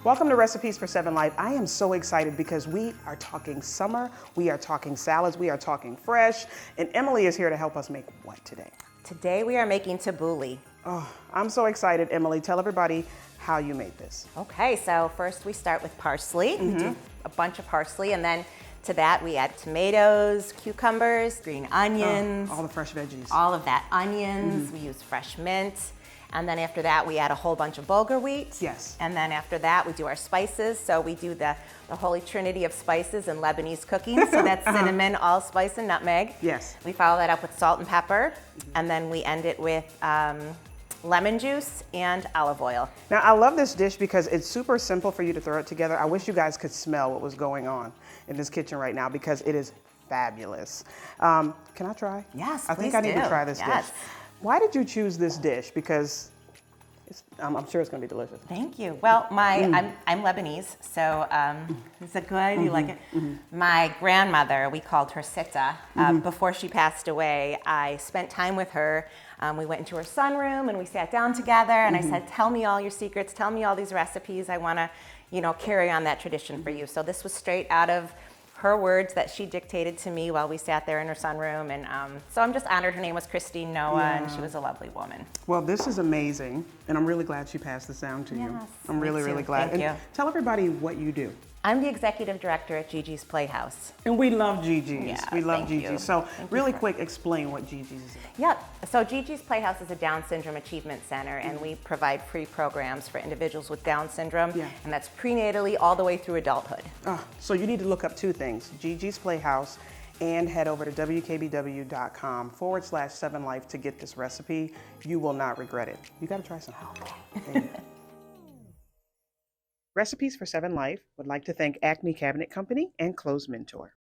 Welcome to Recipes for 7 Life. I am so excited because we are talking summer, we are talking salads, we are talking fresh, and Emily is here to help us make what today? Today we are making tabbouleh. Oh, I'm so excited, Emily. Tell everybody how you made this. Okay, so first we start with parsley. We do a bunch of parsley, and then to that we add tomatoes, cucumbers, green onions. All the fresh veggies. All of that, onions. We use fresh mint. And then after that, we add a whole bunch of bulgur wheat. Yes. And then after that, we do our spices. So we do the holy trinity of spices in Lebanese cooking. So that's cinnamon, allspice, and nutmeg. Yes. We follow that up with salt and pepper. And then we end it with lemon juice and olive oil. Now, I love this dish because it's super simple for you to throw it together. I wish you guys could smell what was going on in this kitchen right now because it is fabulous. Can I try? Yes, I think I need to try this dish. Why did you choose this dish? Because I'm sure it's going to be delicious. Thank you. Well, I'm Lebanese, so is it good? You like it? My grandmother, we called her Sita. Before she passed away, I spent time with her. We went into her sunroom and we sat down together, and I said, "Tell me all your secrets. Tell me all these recipes. I want to, carry on that tradition for you." So this was straight out of her words that she dictated to me while we sat there in her sunroom, and so I'm just honored. Her name was Christine Noah, and she was a lovely woman. Well, this is amazing, and I'm really glad she passed this down to you. Yes, I'm really, really glad. Thank you. Tell everybody what you do. I'm the executive director at Gigi's Playhouse. And we love Gigi's. Yeah, we love thank Gigi's. you. So Thank really you quick, explain what Gigi's is about. Yep. So Gigi's Playhouse is a Down Syndrome Achievement Center, and we provide free programs for individuals with Down syndrome, and that's prenatally all the way through adulthood. So you need to look up two things, Gigi's Playhouse, and head over to wkbw.com/7life to get this recipe. You will not regret it. You got to try some. Okay. Recipes for 7 Life would like to thank Acme Cabinet Company and Clothes Mentor.